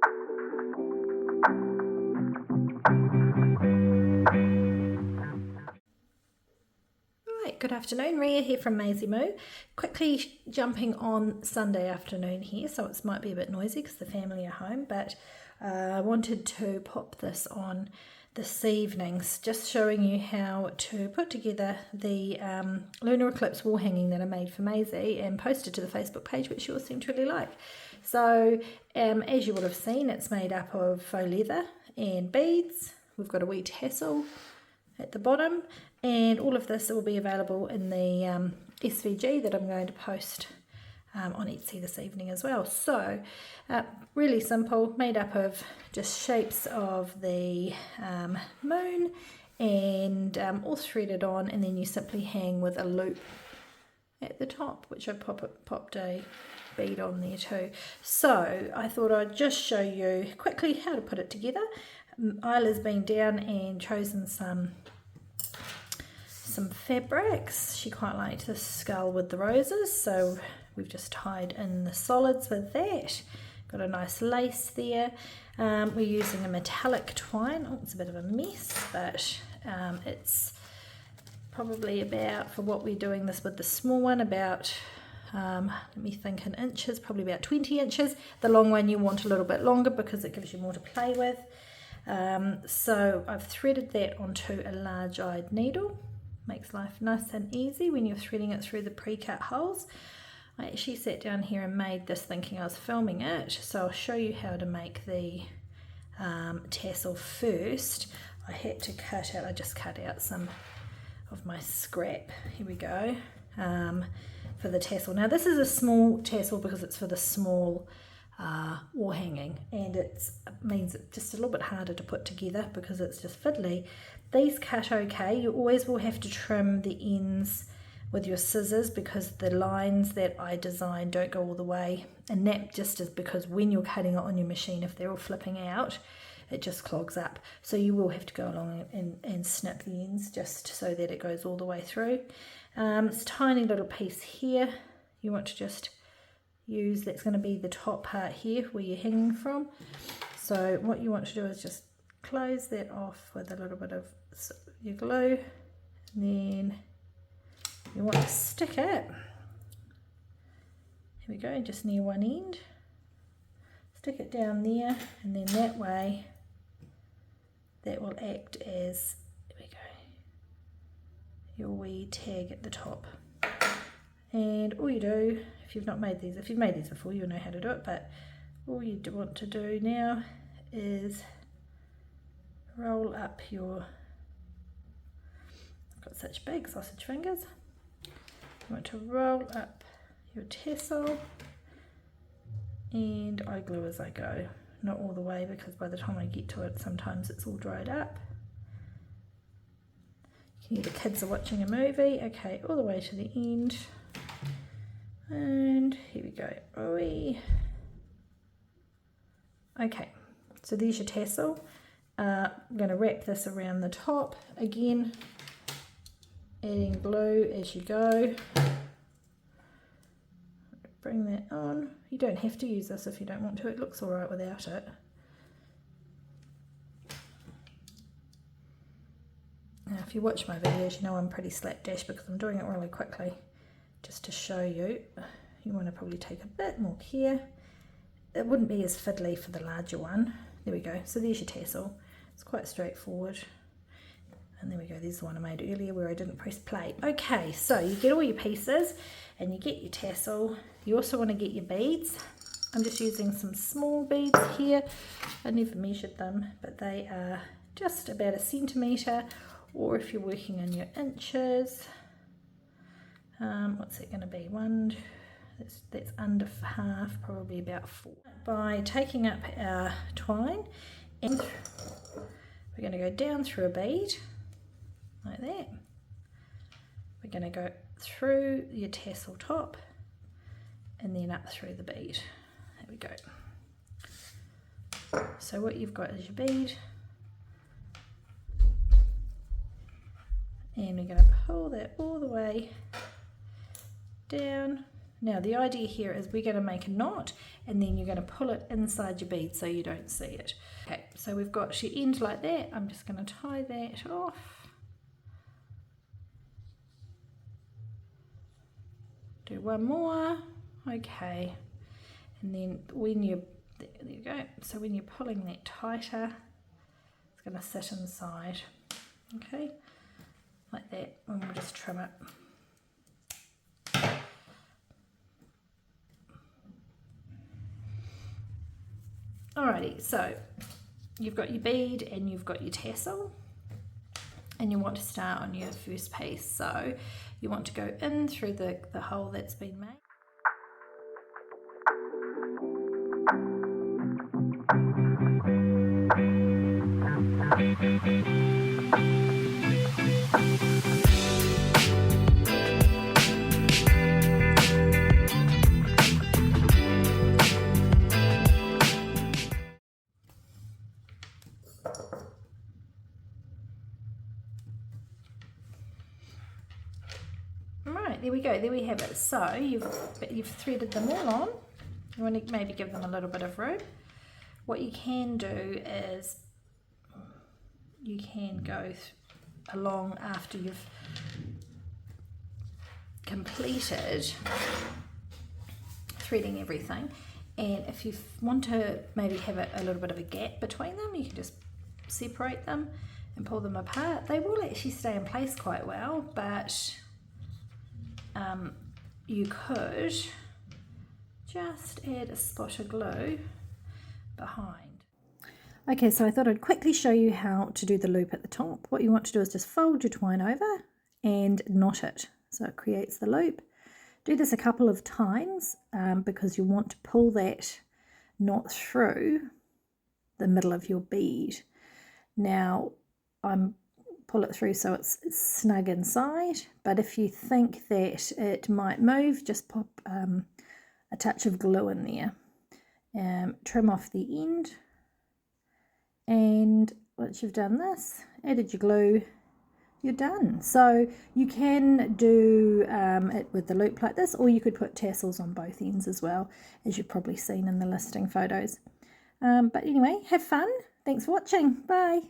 Good afternoon, Ria here from Maisie Moo. Quickly jumping on Sunday afternoon here, so it might be a bit noisy because the family are home, but I wanted to pop this on this evening, just showing you how to put together the lunar eclipse wall hanging that I made for Maisie and posted to the Facebook page, which she all seemed to really like. So as you would have seen, it's made up of faux leather and beads. We've got a wee tassel at the bottom, and all of this will be available in the SVG that I'm going to post on Etsy this evening as well. So really simple, made up of just shapes of the moon and all threaded on, and then you simply hang with a loop at the top, which I popped a bead on there too. So I thought I'd just show you quickly how to put it together. Isla's been down and chosen some fabrics. She quite liked the skull with the roses, so we've just tied in the solids with that. Got a nice lace there. We're using a metallic twine. Oh, it's a bit of a mess, but it's probably about, for what we're doing this with the small one, about let me think in inches, probably about 20 inches. The long one you want a little bit longer because it gives you more to play with. So I've threaded that onto a large-eyed needle. Makes life nice and easy when you're threading it through the pre-cut holes. I actually sat down here and made this thinking I was filming it, so I'll show you how to make the tassel first. I had to cut out, I just cut out some of my scrap, here we go, for the tassel. Now this is a small tassel because it's for the small wall hanging, and it means it's just a little bit harder to put together because it's just fiddly. These cut okay. You always will have to trim the ends with your scissors because the lines that I designed don't go all the way, and that just is because when you're cutting it on your machine, if they're all flipping out, it just clogs up. So you will have to go along and snip the ends just so that it goes all the way through. It's a tiny little piece here. You want to just use, that's going to be the top part here where you're hanging from. So what you want to do is just close that off with a little bit of your glue, and then you want to stick it, here we go, just near one end, stick it down there, and then that way that will act as, there we go, your wee tag at the top. And all you do, if you've made these before, you'll know how to do it, but all you want to do now is roll up your, I've got such big sausage fingers, you want to roll up your tassel, and I glue as I go, not all the way because by the time I get to it sometimes it's all dried up. The kids are watching a movie, okay, all the way to the end, and here we go. Okay, so there's your tassel. I'm going to wrap this around the top again, adding glue as you go. Bring that on. You don't have to use this if you don't want to, it looks alright without it. Now if you watch my videos you know I'm pretty slapdash because I'm doing it really quickly just to show you. You want to probably take a bit more care. It wouldn't be as fiddly for the larger one. There we go, so there's your tassel. It's quite straightforward. And there we go, there's the one I made earlier where I didn't press play. Okay, so you get all your pieces and you get your tassel. You also want to get your beads. I'm just using some small beads here. I never measured them, but they are just about 1 centimetre, or if you're working in your inches, what's it going to be? That's under half, probably about 4. By taking up our twine, and we're going to go down through a bead like that. We're going to go through your tassel top and then up through the bead. There we go. So what you've got is your bead, and we're going to pull that all the way down Now the idea here is we're going to make a knot and then you're going to pull it inside your bead so you don't see it. Okay, so we've got your end like that. I'm just going to tie that off. Do one more. Okay, and then when you, there you go. So when you're pulling that tighter, it's going to sit inside. Okay, like that, and we'll just trim it. Alrighty, so you've got your bead and you've got your tassel, and you want to start on your first piece. So you want to go in through the hole that's been made. Right, there we go, there we have it. So you've threaded them all on. You want to maybe give them a little bit of room. What you can do is you can go along after you've completed threading everything, and if you want to maybe have a little bit of a gap between them, you can just separate them and pull them apart. They will actually stay in place quite well, but you could just add a spot of glue behind. Okay, so I thought I'd quickly show you how to do the loop at the top. What you want to do is just fold your twine over and knot it so it creates the loop. Do this a couple of times because you want to pull that knot through the middle of your bead. Now pull it through so it's snug inside, but if you think that it might move, just pop a touch of glue in there. Trim off the end, and once you've done this, added your glue, you're done. So you can do it with the loop like this, or you could put tassels on both ends as well, as you've probably seen in the listing photos. But anyway, have fun. Thanks for watching. Bye.